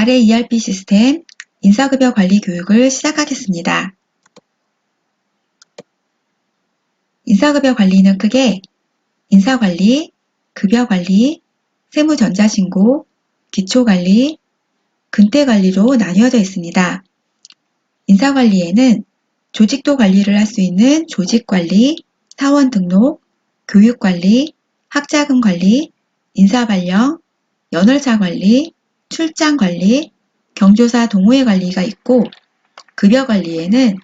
달의 ERP 시스템 인사급여 관리 교육을 시작하겠습니다. 인사급여 관리는 크게 인사관리, 급여관리, 세무전자신고, 기초관리, 근태관리로 나뉘어져 있습니다. 인사관리에는 조직도 관리를 할 수 있는 조직관리, 사원 등록, 교육관리, 학자금 관리, 인사발령, 연월차 관리, 출장 관리, 경조사 동호회 관리가 있고, 급여 관리에는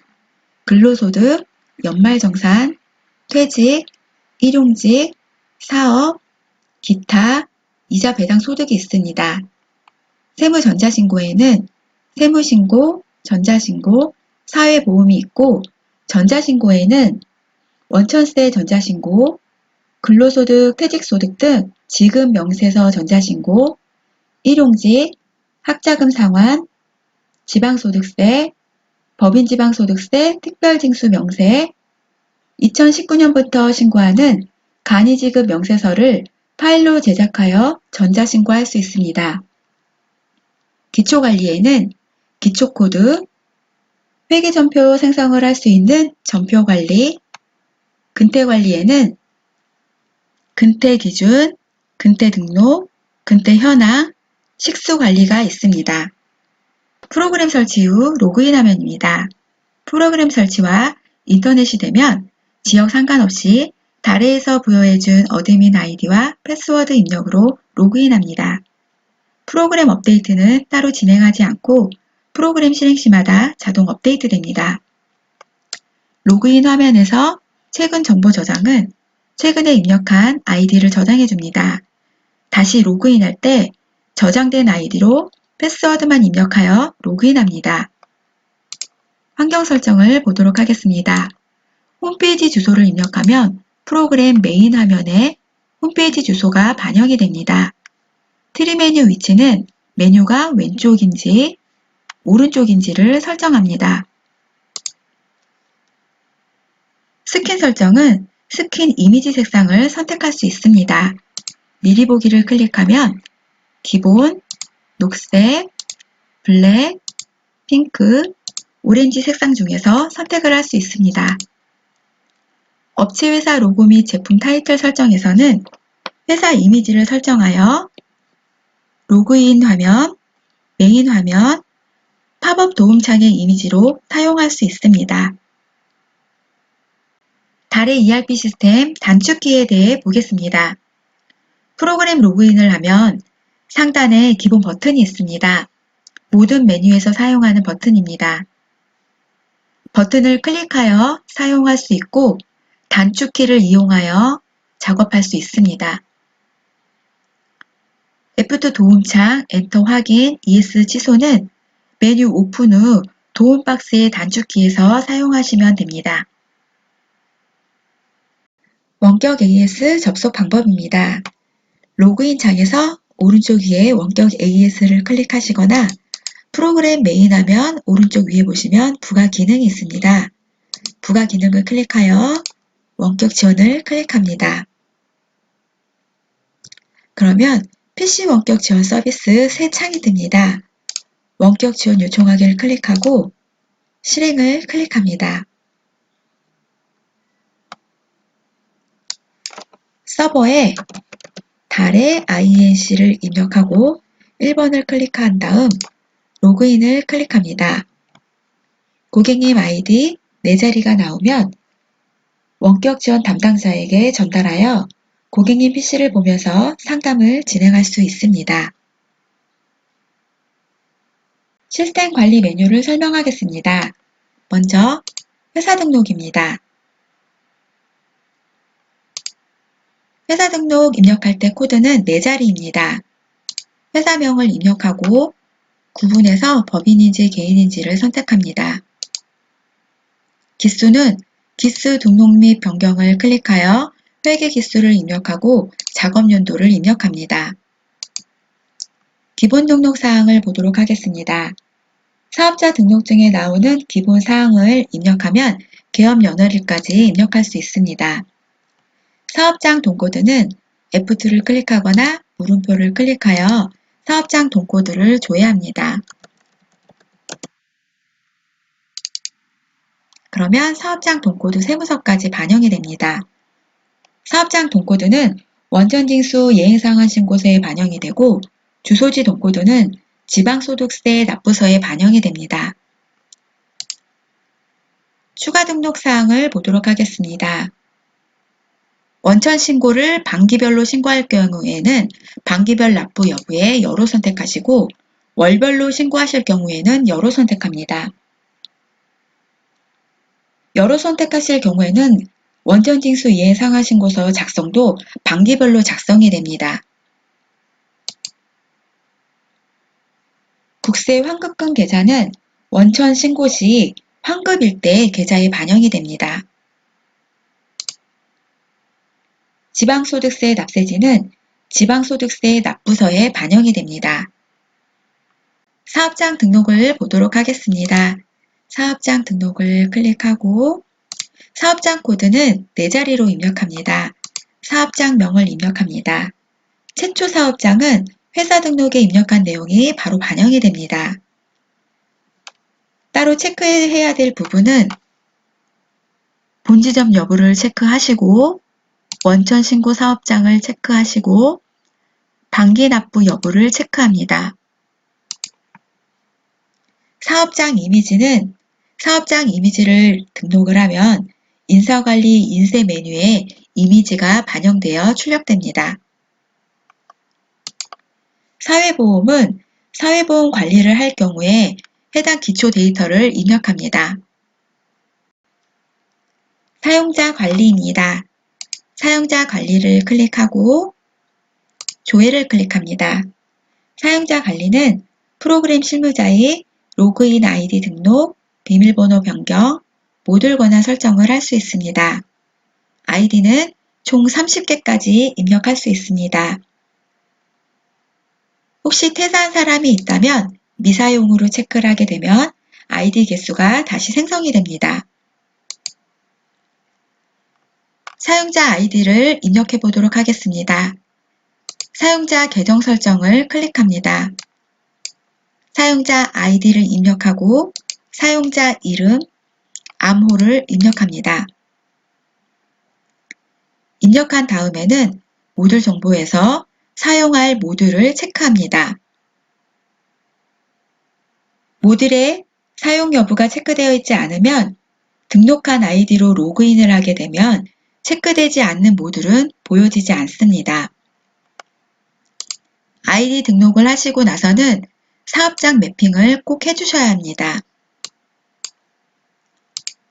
근로소득, 연말정산, 퇴직, 일용직, 사업, 기타, 이자 배당 소득이 있습니다. 세무전자신고에는 세무신고, 전자신고, 사회보험이 있고, 전자신고에는 원천세 전자신고, 근로소득, 퇴직소득 등 지급 명세서 전자신고, 일용직, 학자금 상환, 지방소득세, 법인지방소득세 특별징수 명세, 2019년부터 신고하는 간이지급 명세서를 파일로 제작하여 전자신고할 수 있습니다. 기초관리에는 기초코드, 회계전표 생성을 할 수 있는 전표관리, 근태관리에는 근태기준, 근태등록, 근태현황, 식수관리가 있습니다. 프로그램 설치 후 로그인 화면입니다. 프로그램 설치와 인터넷이 되면 지역 상관없이 달에에서 부여해준 어드민 아이디와 패스워드 입력으로 로그인합니다. 프로그램 업데이트는 따로 진행하지 않고 프로그램 실행 시마다 자동 업데이트됩니다. 로그인 화면에서 최근 정보 저장은 최근에 입력한 아이디를 저장해줍니다. 다시 로그인할 때 저장된 아이디로 패스워드만 입력하여 로그인합니다. 환경 설정을 보도록 하겠습니다. 홈페이지 주소를 입력하면 프로그램 메인 화면에 홈페이지 주소가 반영이 됩니다. 트리 메뉴 위치는 메뉴가 왼쪽인지 오른쪽인지를 설정합니다. 스킨 설정은 스킨 이미지 색상을 선택할 수 있습니다. 미리 보기를 클릭하면 기본, 녹색, 블랙, 핑크, 오렌지 색상 중에서 선택을 할 수 있습니다. 업체 회사 로고 및 제품 타이틀 설정에서는 회사 이미지를 설정하여 로그인 화면, 메인 화면, 팝업 도움창의 이미지로 사용할 수 있습니다. 달의 ERP 시스템 단축키에 대해 보겠습니다. 프로그램 로그인을 하면 상단에 기본 버튼이 있습니다. 모든 메뉴에서 사용하는 버튼입니다. 버튼을 클릭하여 사용할 수 있고 단축키를 이용하여 작업할 수 있습니다. F2 도움창, 엔터 확인, ES 취소는 메뉴 오픈 후 도움 박스의 단축키에서 사용하시면 됩니다. 원격 AS 접속 방법입니다. 로그인 창에서 오른쪽 위에 원격 AS를 클릭하시거나 프로그램 메인 화면 오른쪽 위에 보시면 부가 기능이 있습니다. 부가 기능을 클릭하여 원격 지원을 클릭합니다. 그러면 PC 원격 지원 서비스 새 창이 뜹니다. 원격 지원 요청하기를 클릭하고 실행을 클릭합니다. 서버에 달의 INC를 입력하고 1번을 클릭한 다음 로그인을 클릭합니다. 고객님 아이디 4자리가 나오면 원격 지원 담당자에게 전달하여 고객님 PC를 보면서 상담을 진행할 수 있습니다. 시스템 관리 메뉴를 설명하겠습니다. 먼저 회사 등록입니다. 회사 등록 입력할 때 코드는 4자리입니다. 회사명을 입력하고 구분해서 법인인지 개인인지를 선택합니다. 기수는 기수 등록 및 변경을 클릭하여 회계 기수를 입력하고 작업 연도를 입력합니다. 기본 등록 사항을 보도록 하겠습니다. 사업자 등록증에 나오는 기본 사항을 입력하면 개업 연월일까지 입력할 수 있습니다. 사업장 돈코드는 F2를 클릭하거나 물음표를 클릭하여 사업장 동코드를 조회합니다. 그러면 사업장 동코드 세무서까지 반영이 됩니다. 사업장 동코드는 원천징수 예행상환신고서에 반영이 되고 주소지 동코드는 지방소득세 납부서에 반영이 됩니다. 추가 등록 사항을 보도록 하겠습니다. 원천 신고를 반기별로 신고할 경우에는 반기별 납부 여부에 여로 선택하시고 월별로 신고하실 경우에는 여로 선택합니다. 여로 선택하실 경우에는 원천징수 예상하신고서 작성도 반기별로 작성이 됩니다. 국세 환급금 계좌는 원천 신고 시 환급일 때 계좌에 반영이 됩니다. 지방소득세 납세지는 지방소득세 납부서에 반영이 됩니다. 사업장 등록을 보도록 하겠습니다. 사업장 등록을 클릭하고 사업장 코드는 4자리로 입력합니다. 사업장명을 입력합니다. 최초 사업장은 회사 등록에 입력한 내용이 바로 반영이 됩니다. 따로 체크해야 될 부분은 본지점 여부를 체크하시고 원천 신고 사업장을 체크하시고 반기 납부 여부를 체크합니다. 사업장 이미지는 사업장 이미지를 등록을 하면 인사관리 인쇄 메뉴에 이미지가 반영되어 출력됩니다. 사회보험은 사회보험 관리를 할 경우에 해당 기초 데이터를 입력합니다. 사용자 관리입니다. 사용자 관리를 클릭하고 조회를 클릭합니다. 사용자 관리는 프로그램 실무자의 로그인 아이디 등록, 비밀번호 변경, 모듈 권한 설정을 할 수 있습니다. 아이디는 총 30개까지 입력할 수 있습니다. 혹시 퇴사한 사람이 있다면 미사용으로 체크를 하게 되면 아이디 개수가 다시 생성이 됩니다. 사용자 아이디를 입력해 보도록 하겠습니다. 사용자 계정 설정을 클릭합니다. 사용자 아이디를 입력하고 사용자 이름, 암호를 입력합니다. 입력한 다음에는 모듈 정보에서 사용할 모듈을 체크합니다. 모듈의 사용 여부가 체크되어 있지 않으면 등록한 아이디로 로그인을 하게 되면 체크되지 않는 모듈은 보여지지 않습니다. 아이디 등록을 하시고 나서는 사업장 매핑을 꼭 해주셔야 합니다.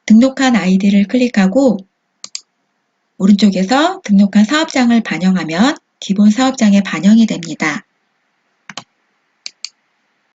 등록한 아이디를 클릭하고 오른쪽에서 등록한 사업장을 반영하면 기본 사업장에 반영이 됩니다.